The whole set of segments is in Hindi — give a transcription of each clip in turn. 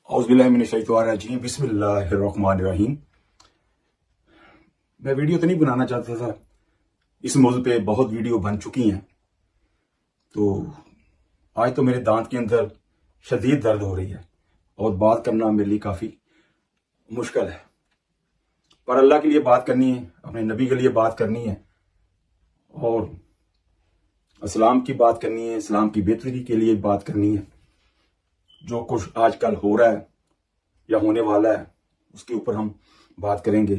औज़ुबिल्लाहि बिस्मिल्लाहिर्रहमानिर्रहीम। मैं वीडियो तो नहीं बनाना चाहता था, इस मौजू पे बहुत वीडियो बन चुकी हैं। तो आज तो मेरे दांत के अंदर शदीद दर्द हो रही है और बात करना मेरे लिए काफ़ी मुश्किल है। पर अल्लाह के लिए बात करनी है, अपने नबी के लिए बात करनी है और इस्लाम की बात करनी है, इस्लाम की बेहतरी के लिए बात करनी है। जो कुछ आजकल हो रहा है या होने वाला है उसके ऊपर हम बात करेंगे।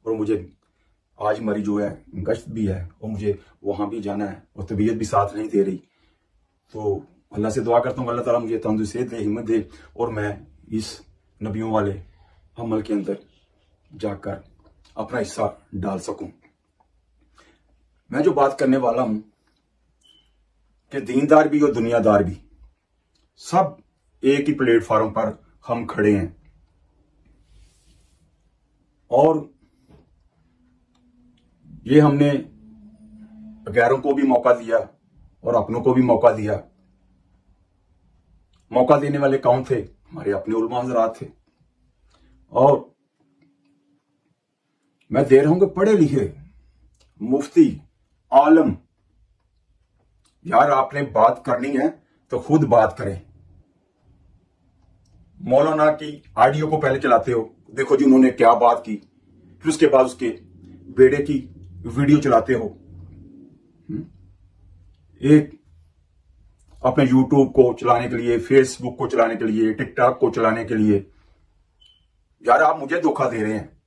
और मुझे आज हमारी जो है गश्त भी है और मुझे वहाँ भी जाना है और तबीयत भी साथ नहीं दे रही। तो अल्लाह से दुआ करता हूँ अल्लाह ताला मुझे तंदुरुस्ती दे, हिम्मत दे और मैं इस नबियों वाले अमल के अंदर जाकर अपना हिस्सा डाल सकूं। मैं जो बात करने वाला हूं कि दीनदार भी और दुनियादार भी सब एक ही प्लेटफॉर्म पर हम खड़े हैं और ये हमने गैरों को भी मौका दिया और अपनों को भी मौका दिया। मौका देने वाले कौन थे? हमारे अपने उलमा हज़रात थे। और मैं दे रहा हूं कि पढ़े लिखे मुफ्ती आलम, यार आपने बात करनी है तो खुद बात करें। मौलाना की ऑडियो को पहले चलाते हो, देखो जी उन्होंने क्या बात की, फिर उसके बाद उसके बेड़े की वीडियो चलाते हो। एक अपने यूट्यूब को चलाने के लिए, फेसबुक को चलाने के लिए, टिकटॉक को चलाने के लिए। यार आप मुझे धोखा दे रहे हैं,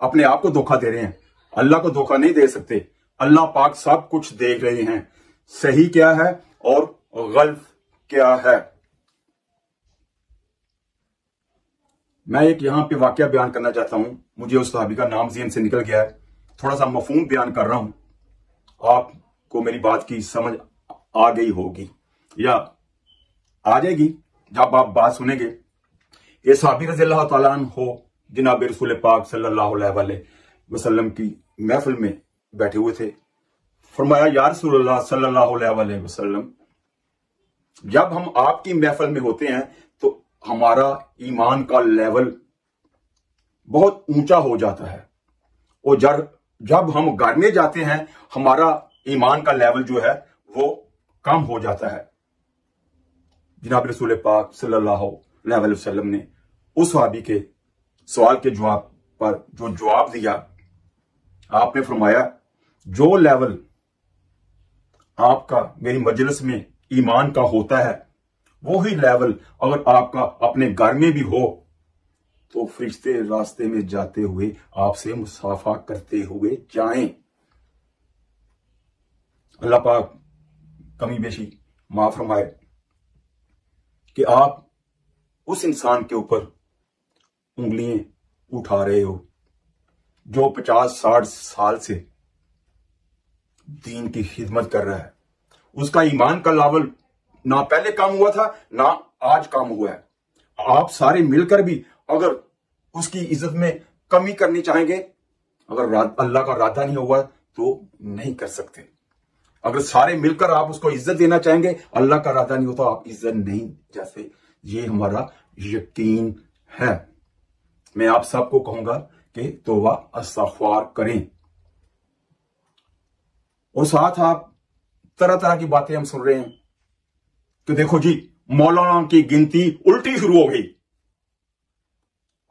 अपने आप को धोखा दे रहे हैं, अल्लाह को धोखा नहीं दे सकते। अल्लाह पाक सब कुछ देख रहे हैं, सही क्या है और गलत क्या है। मैं एक यहां पे वाकया बयान करना चाहता हूं, मुझे उस सहाबी का नाम ज़हन से निकल गया है, थोड़ा सा मफहूम बयान कर रहा हूं, आपको मेरी बात की समझ आ गई होगी या आ जाएगी जब आप बात सुनेंगे। ये सहाबी रज़ियल्लाहु तआला अन्हु हो, जनाब रसूल पाक सल्लल्लाहु अलैहि वसल्लम की महफिल में बैठे हुए थे। फरमाया या रसूलल्लाह सल्लल्लाहु अलैहि वसल्लम, जब हम आपकी महफिल में होते हैं तो हमारा ईमान का लेवल बहुत ऊंचा हो जाता है और जब हम घर में जाते हैं हमारा ईमान का लेवल जो है वो कम हो जाता है। जनाब रसूल पाक सल्लल्लाहु अलैहि वसल्लम ने उस सहाबी के सवाल के जवाब पर जो जवाब दिया, आपने फरमाया जो लेवल आपका मेरी मजलिस में ईमान का होता है वही लेवल अगर आपका अपने घर में भी हो तो फरिश्ते रास्ते में जाते हुए आपसे मुसाफा करते हुए जाएं। अल्लाह पाक कमी बेशी माफ फरमाए कि आप उस इंसान के ऊपर उंगलियां उठा रहे हो जो 50-60 साल से दीन की खिदमत कर रहा है। उसका ईमान का लेवल ना पहले कम हुआ था ना आज कम हुआ है। आप सारे मिलकर भी अगर उसकी इज्जत में कमी करनी चाहेंगे, अगर अल्लाह का इरादा नहीं होगा तो नहीं कर सकते। अगर सारे मिलकर आप उसको इज्जत देना चाहेंगे, अल्लाह का इरादा नहीं होता आप इज्जत नहीं जैसे। ये हमारा यकीन है। मैं आप सबको कहूंगा कि तौबा इस्तग़फ़ार करें और साथ आप तरह तरह की बातें हम सुन रहे हैं कि देखो जी मौलाना की गिनती उल्टी शुरू हो गई।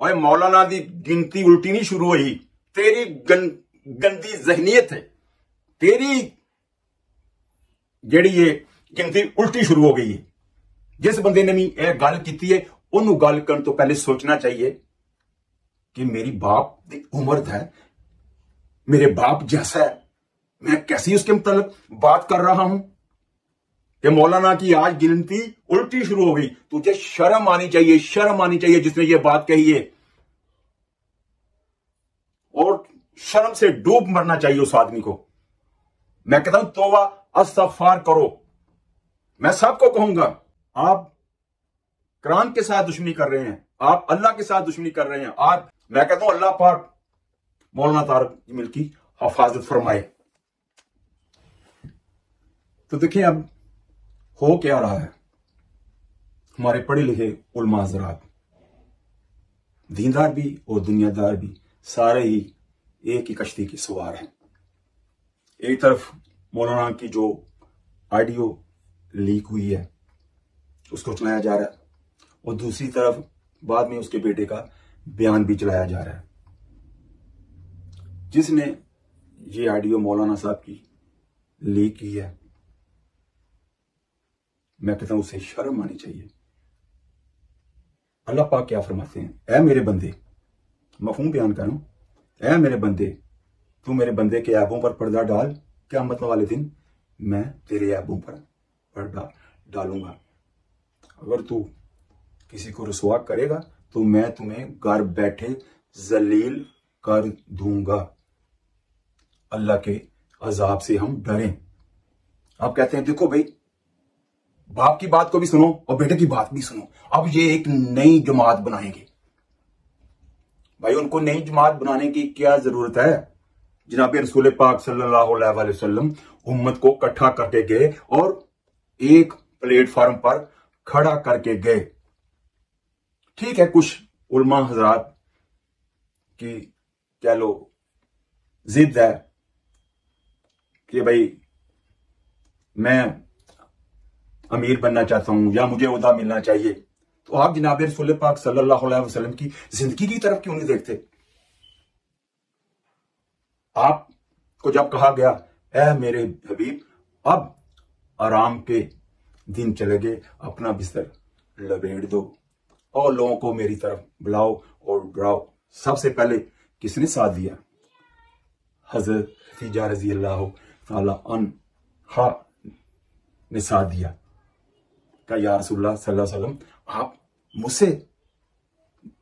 और मौलाना की गिनती उल्टी नहीं शुरू हुई, तेरी गंदी जहनीयत है, तेरी जेड़ी ये गिनती उल्टी शुरू हो गई है। जिस बंदे ने भी यह गल की है उन्होंने गल करने तो पहले सोचना चाहिए कि मेरी बाप की उम्र है, मेरे बाप जैसा है, मैं कैसी उसके मुताबिक बात कर रहा हूं कि मौलाना की आज गिनती उल्टी शुरू हो गई। तुझे शर्म आनी चाहिए, शर्म आनी चाहिए जिसने ये बात कही है और शर्म से डूब मरना चाहिए उस आदमी को। मैं कहता हूं तौबा इस्तग़फ़ार करो। मैं सबको कहूंगा आप कुरान के साथ दुश्मनी कर रहे हैं, आप अल्लाह के साथ दुश्मनी कर रहे हैं। मैं कहता हूं अल्लाह पाक मौलाना तारिक जमील की हिफाजत फरमाए। तो देखिए अब हो क्या रहा है। हमारे पढ़े लिखे उलमा हज़रात दीनदार भी और दुनियादार भी सारे ही एक ही कश्ती के सवार हैं। एक तरफ मौलाना की जो ऑडियो लीक हुई है उसको चलाया जा रहा है और दूसरी तरफ बाद में उसके बेटे का बयान भी चलाया जा रहा है। जिसने ये ऑडियो मौलाना साहब की लीक की है, मैं कहता हूं उसे शर्म आनी चाहिए। अल्लाह पाक क्या फरमाते हैं, ऐ मेरे बंदे, मफहूम बयान करूं, ऐ मेरे बंदे, तू मेरे बंदे के ऐबों पर पर्दा डाल, क़यामत वाले दिन मैं तेरे ऐबों पर पर्दा डालूंगा। अगर तू किसी को रुसवा करेगा तो मैं तुम्हें घर बैठे जलील कर दूंगा। अल्लाह के अजाब से हम डरें। आप कहते हैं देखो भाई, बाप की बात को भी सुनो और बेटे की बात भी सुनो। अब ये एक नई जमात बनाएंगे। भाई उनको नई जमात बनाने की क्या जरूरत है? जनाब रसूल पाक सल्लल्लाहु अलैहि वसल्लम उम्मत को इकट्ठा करके गए और एक प्लेटफॉर्म पर खड़ा करके गए। ठीक है, कुछ उलमा हजरात की कह लो जिद है कि भाई मैं अमीर बनना चाहता हूं या मुझे ओहदा मिलना चाहिए, तो आप जनाब रसूल पाक सल्लल्लाहु अलैहि वसल्लम की जिंदगी की तरफ क्यों नहीं देखते? आपको जब कहा गया ऐ मेरे हबीब, अब आराम के दिन चले गए, अपना बिस्तर लपेट दो और लोगों को मेरी तरफ बुलाओ और डराओ। सबसे पहले किसने साथ दिया? हजरत खदीजा रजी अल्लाह ताला अन्हा ने साथ दिया। कहा या रसूलुल्लाह सल्लल्लाहु अलैहि वसल्लम, आप मुझसे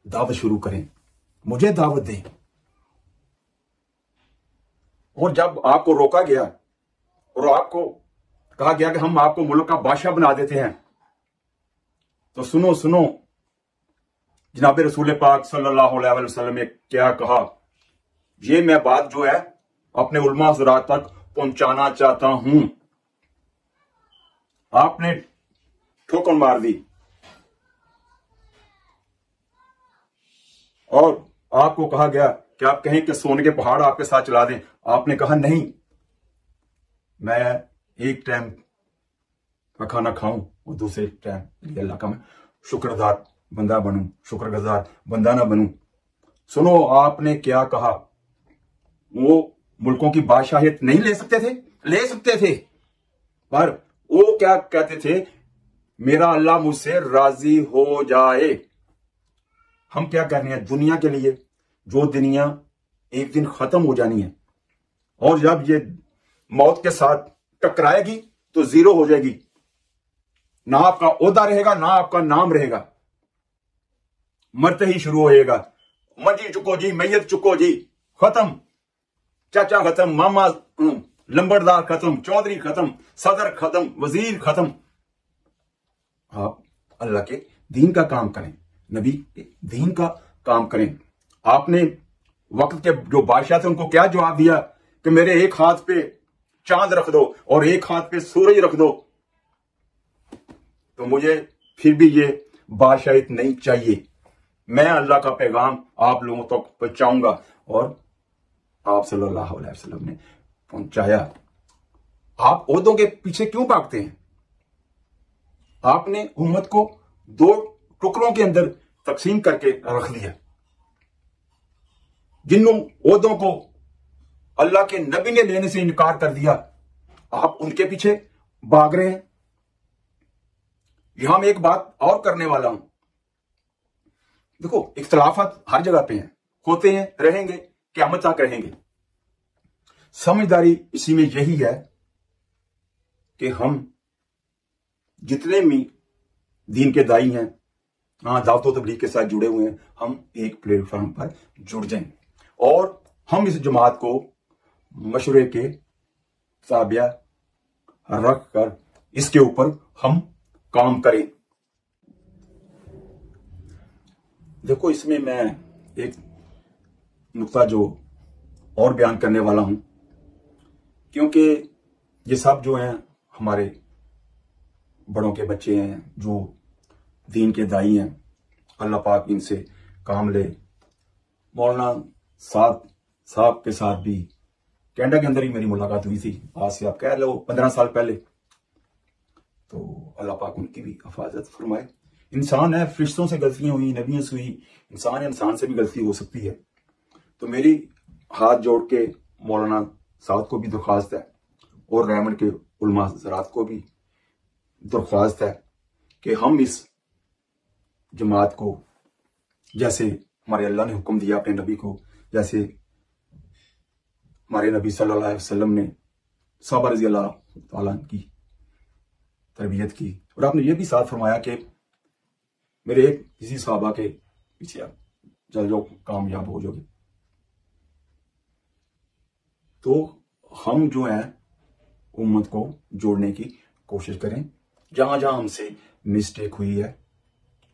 दावत शुरू करें, मुझे दावत दें। और जब आपको रोका गया और आपको कहा गया कि हम आपको मुल्क का बादशाह बना देते हैं, तो सुनो सुनो जनाब रसूल पाक सल्लल्लाहु अलैहि वसल्लम ने क्या कहा। ये मैं बात जो है अपने उलमा हज़रात तक पहुंचाना चाहता हूं। आपने ठोकर मार दी और आपको कहा गया कि आप कहें कि सोने के पहाड़ आपके साथ चला दें। आपने कहा नहीं, मैं एक टाइम का खाना खाऊं और दूसरे टाइम अल्लाह का मैं शुक्रगुजार बंदा बनूं, शुक्रगुजार बंदा ना बनूं। सुनो आपने क्या कहा। वो मुल्कों की बादशाहियत नहीं ले सकते थे? ले सकते थे, पर वो क्या कहते थे, मेरा अल्लाह मुझसे राजी हो जाए। हम क्या कर रहे हैं दुनिया के लिए, जो दुनिया एक दिन खत्म हो जानी है और जब ये मौत के साथ टकराएगी तो जीरो हो जाएगी। ना आपका ओहदा रहेगा, ना आपका नाम रहेगा, मरते ही शुरू होएगा। मंजी चुको जी, मैयत चुको जी, खत्म, चाचा खत्म, मामा लंबरदार खत्म, चौधरी खत्म, सदर खत्म, वजीर खत्म। आप अल्लाह के दीन का काम करें, नबी के दीन का काम करें। आपने वक्त के जो बादशाह थे उनको क्या जवाब दिया कि मेरे एक हाथ पे चांद रख दो और एक हाथ पे सूरज रख दो, तो मुझे फिर भी ये बादशाहियत नहीं चाहिए। मैं अल्लाह का पैगाम आप लोगों तक पहुंचाऊंगा और आप सल्लल्लाहु अलैहि वसल्लम ने पहुंचाया। आप ओहदों के पीछे क्यों भागते हैं? आपने उम्मत को दो टुकड़ों के अंदर तकसीम करके रख दिया। जिन ओहदों को अल्लाह के नबी ने लेने से इनकार कर दिया, आप उनके पीछे भाग रहे हैं। यहां मैं एक बात और करने वाला हूं। देखो, इख्तलाफात हर जगह पे हैं, होते हैं, रहेंगे, क़यामत तक रहेंगे। समझदारी इसी में यही है कि हम जितने भी दीन के दाई हैं, दावत व तबलीग के साथ जुड़े हुए हैं, हम एक प्लेटफॉर्म पर जुड़ जाएं और हम इस जमात को मशवरे के ताबिया रख कर इसके ऊपर हम काम करें। देखो, इसमें मैं एक नुक्ता जो और बयान करने वाला हूं, क्योंकि ये सब जो हैं हमारे बड़ों के बच्चे हैं, जो दीन के दाई हैं। अल्लाह पाक इनसे कामले मौलाना साहब के साथ भी कनाडा के अंदर ही मेरी मुलाकात हुई थी, आज से आप कह लो 15 साल पहले। तो अल्लाह पाक उनकी भी हिफाजत फरमाए। इंसान है, फरिश्तों से गलतियां हुई, नबियों से हुई, इंसान से भी गलती हो सकती है। तो मेरी हाथ जोड़ के मौलाना साहब को भी दरख्वास्त है और रेमंड के उलमा हज़रात को भी दरख्वास्त है कि हम इस जमात को, जैसे हमारे अल्लाह ने हुक्म दिया अपने नबी को, जैसे हमारे नबी सल्लल्लाहु अलैहि वसल्लम ने सहाबा रज़ी अल्लाह तआला की तरबियत की, और आपने ये भी साथ फरमाया कि मेरे एक किसी सहाबा के पीछे आप चल जाओ, कामयाब हो जाओगे। तो हम जो है उम्मत को जोड़ने की कोशिश करें। जहां जहां हमसे मिस्टेक हुई है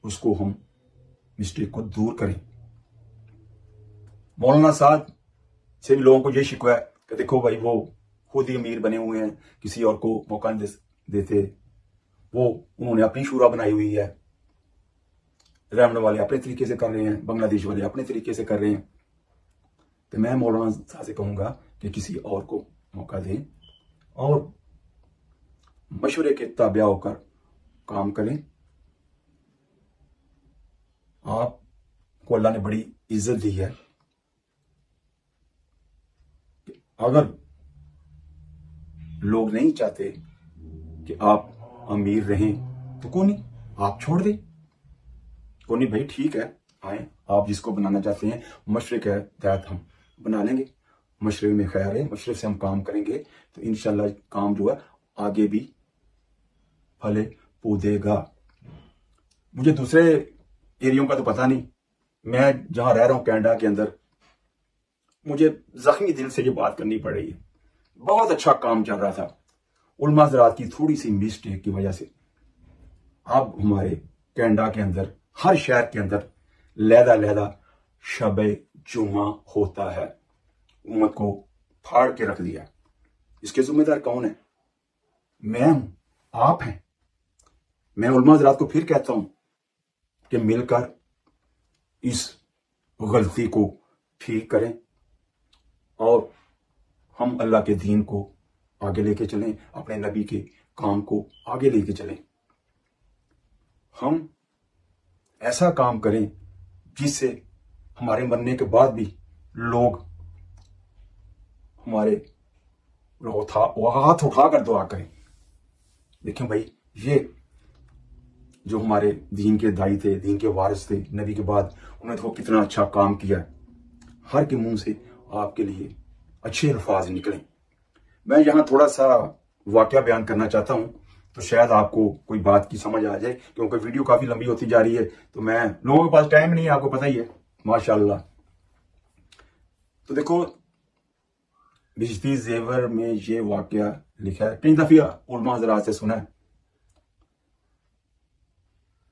उसको हम मिस्टेक को दूर करें। मौलाना साहब से भी लोगों को ये शिकवा है कि देखो भाई, वो खुद ही अमीर बने हुए हैं, किसी और को मौका नहीं देते, वो उन्होंने अपनी शूरा बनाई हुई है, रेमंड वाले अपने तरीके से कर रहे हैं, बांग्लादेश वाले अपने तरीके से कर रहे हैं। तो मैं मौलाना साहब से कहूंगा कि किसी और को मौका दें और मशवरे के ताबिया होकर काम करें। आपको अल्लाह ने बड़ी इज्जत दी है। अगर लोग नहीं चाहते कि आप अमीर रहें तो कोई नहीं, आप छोड़ दें। कोई नहीं भाई, ठीक है, आए आप जिसको बनाना चाहते हैं, मशवरे के तहत हम बना लेंगे। मशवरे में खैर है, मशवरे से हम काम करेंगे तो इंशाल्लाह काम जो है आगे भी फले फूदेगा। मुझे दूसरे एरियो का तो पता नहीं, मैं जहां रह रहा हूं कनाडा के अंदर, मुझे जख्मी दिल से ये बात करनी पड़ रही है। बहुत अच्छा काम चल रहा था, उलमा हज़रात की थोड़ी सी मिस्टेक की वजह से अब हमारे कनाडा के अंदर हर शहर के अंदर लहदा शबे जुमा होता है। उम्मत को फाड़ के रख दिया। इसके जिम्मेदार कौन है? मैं हूं, आप हैं। मैं उलमा हज़रात को फिर कहता हूं कि मिलकर इस गलती को ठीक करें और हम अल्लाह के दीन को आगे लेके चलें, अपने नबी के काम को आगे लेके चलें। हम ऐसा काम करें जिससे हमारे मरने के बाद भी लोग हमारे हाथ उठाकर दुआ करें। देखें भाई, ये जो हमारे दीन के दाई थे, दीन के वारिस थे, नबी के बाद उन्होंने देखो कितना अच्छा काम किया। हर के मुंह से आपके लिए अच्छे अल्फाज निकले। मैं यहां थोड़ा सा वाकया बयान करना चाहता हूं, तो शायद आपको कोई बात की समझ आ जाए, क्योंकि वीडियो काफी लंबी होती जा रही है। तो मैं लोगों के पास टाइम नहीं है, आपको पता ही है, माशाल्लाह। तो देखो, बिजती जेवर में ये वाकया लिखा है, कई दफिया उलमा हज़रात से सुना है।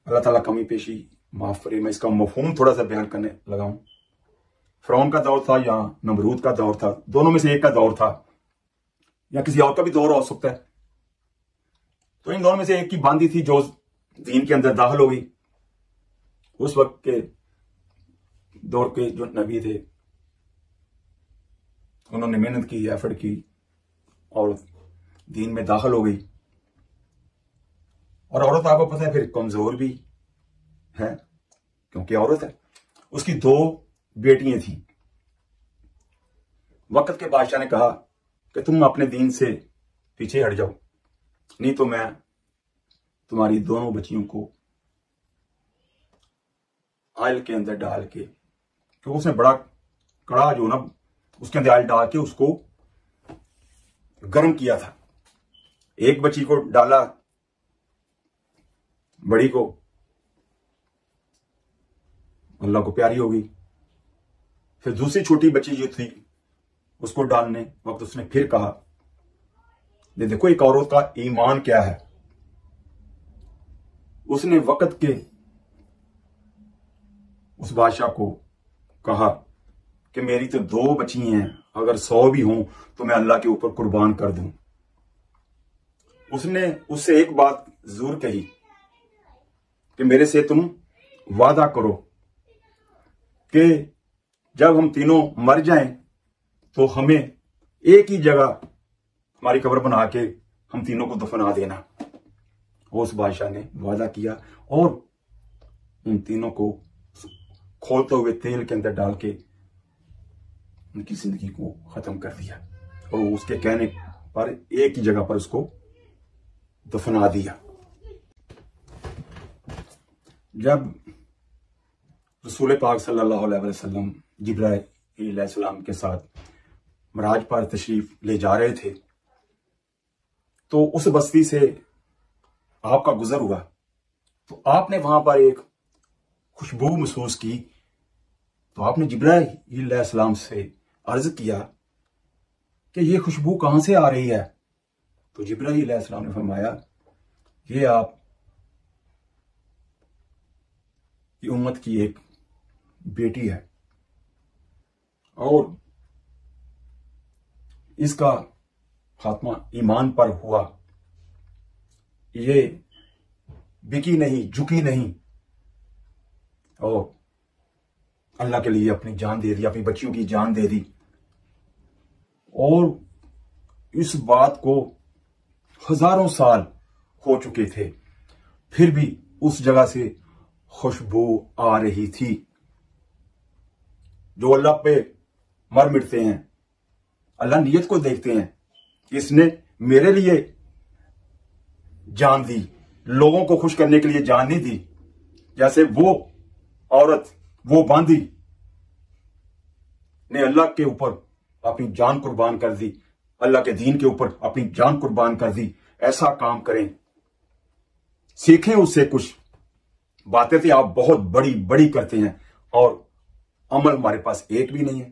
अल्लाह ताला कमी पेशी माफ करे। मैं इसका मफहूम थोड़ा सा बयान करने लगा हूं। फ़िरौन का दौर था या नमरूद का दौर था, दोनों में से एक का दौर था, या किसी और का भी दौर हो सकता है। तो इन दोनों में से एक की बांदी थी जो दीन के अंदर दाखिल हो गई। उस वक्त के दौर के जो नबी थे, उन्होंने मेहनत की, एफर्ट की और दीन में दाखिल हो गई। और औरत आपको पता है फिर कमजोर भी है, क्योंकि औरत है। उसकी 2 बेटियां थी। वक्त के बादशाह ने कहा कि तुम अपने दीन से पीछे हट जाओ, नहीं तो मैं तुम्हारी दोनों बच्चियों को आयल के अंदर डाल के, क्योंकि उसने बड़ा कड़ा जो ना उसके अंदर आयल डाल के उसको गर्म किया था। एक बच्ची को डाला, बड़ी को, अल्लाह को प्यारी हो गई। फिर दूसरी छोटी बच्ची जो थी उसको डालने वक्त उसने फिर कहा, देखो एक औरत का ईमान क्या है। उसने वक्त के उस बादशाह को कहा कि मेरी तो 2 बच्ची हैं, अगर 100 भी हों तो मैं अल्लाह के ऊपर कुर्बान कर दूं। उसने उससे एक बात जरूर कही कि मेरे से तुम वादा करो कि जब हम तीनों मर जाएं तो हमें एक ही जगह हमारी कब्र बना के हम तीनों को दफना देना। उस बादशाह ने वादा किया और उन तीनों को खोलते हुए तेल के अंदर डाल के उनकी जिंदगी को खत्म कर दिया और उसके कहने पर एक ही जगह पर उसको दफना दिया। जब रसूल पाक सल्लल्लाहु अलैहि वसल्लम जिब्राइल अलैहिस्सलाम के साथ मराज पर तशरीफ ले जा रहे थे तो उस बस्ती से आपका गुजर हुआ तो आपने वहां पर एक खुशबू महसूस की। तो आपने जिब्राइल अलैहिस्सलाम से अर्ज किया कि ये खुशबू कहां से आ रही है। तो जिब्राइल अलैहिस्सलाम ने फरमाया ये आप ये उम्मत की एक बेटी है और इसका खात्मा ईमान पर हुआ, ये बिकी नहीं झुकी नहीं और अल्लाह के लिए अपनी जान दे दी, अपनी बच्चियों की जान दे दी। और इस बात को हजारों साल हो चुके थे फिर भी उस जगह से खुशबू आ रही थी। जो अल्लाह पे मर मिटते हैं, अल्लाह नियत को देखते हैं कि इसने मेरे लिए जान दी, लोगों को खुश करने के लिए जान नहीं दी। जैसे वो औरत, वो बांदी ने अल्लाह के ऊपर अपनी जान कुर्बान कर दी, अल्लाह के दीन के ऊपर अपनी जान कुर्बान कर दी। ऐसा काम करें, सीखें उससे कुछ। बातें तो आप बहुत बड़ी बड़ी करते हैं और अमल हमारे पास एक भी नहीं है।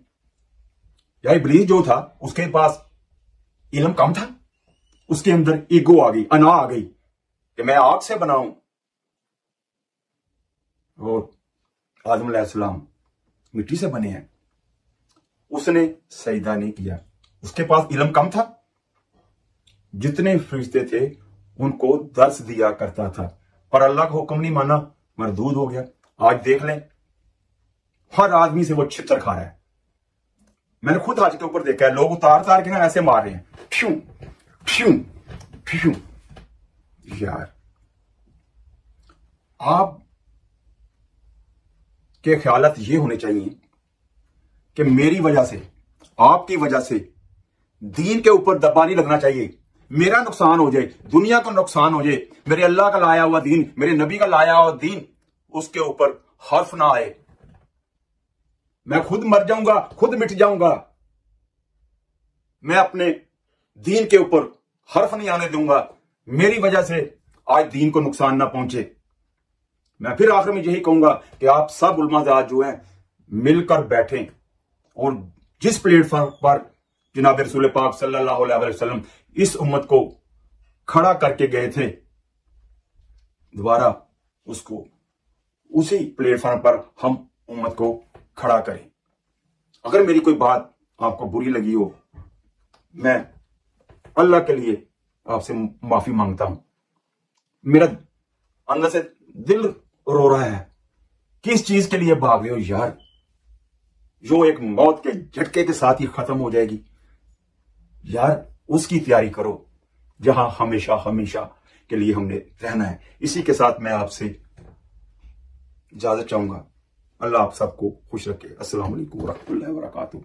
या इब्लीस जो था उसके पास इल्म कम था, उसके अंदर ईगो आ गई, अना आ गई कि मैं आग से बनाऊं। और आदम अलैहिस्सलाम मिट्टी से बने हैं, उसने सजदा नहीं किया, उसके पास इल्म कम था। जितने फरिश्ते थे उनको दर्स दिया करता था पर अल्लाह का हुक्म नहीं माना, मरदूद हो गया। आज देख लें, हर आदमी से वो छितर खा रहा है। मैंने खुद आज के ऊपर देखा है, लोग उतार उतार के ना ऐसे मार रहे हैं, फ्यूं फ्यूं फ्यूं। यार आप के ख्यालात ये होने चाहिए कि मेरी वजह से, आपकी वजह से दीन के ऊपर दबा नहीं लगना चाहिए। मेरा नुकसान हो जाए, दुनिया का नुकसान हो जाए, मेरे अल्लाह का लाया हुआ दीन, मेरे नबी का लाया हुआ दीन, उसके ऊपर हर्फ ना आए। मैं खुद मर जाऊंगा, खुद मिट जाऊंगा, मैं अपने दीन के ऊपर हर्फ नहीं आने दूंगा। मेरी वजह से आज दीन को नुकसान ना पहुंचे। मैं फिर आखिर में यही कहूंगा कि आप सब उलमाज़ात जो हैं मिलकर बैठें और जिस प्लेटफॉर्म पर जनाब रसूल पाक सल्लल्लाहु अलैहि वसल्लम इस उम्मत को खड़ा करके गए थे, दोबारा उसको उसी प्लेटफॉर्म पर हम उम्मत को खड़ा करें। अगर मेरी कोई बात आपको बुरी लगी हो, मैं अल्लाह के लिए आपसे माफी मांगता हूं। मेरा अंदर से दिल रो रहा है, किस चीज के लिए भाग रहे हो यार, जो एक मौत के झटके के साथ ही खत्म हो जाएगी। यार उसकी तैयारी करो जहां हमेशा हमेशा के लिए हमने रहना है। इसी के साथ मैं आपसे इजाजत चाहूंगा। अल्लाह आप सबको खुश रखे। अस्सलाम वालेकुम व रहमतुल्लाहि व बरकातुहू।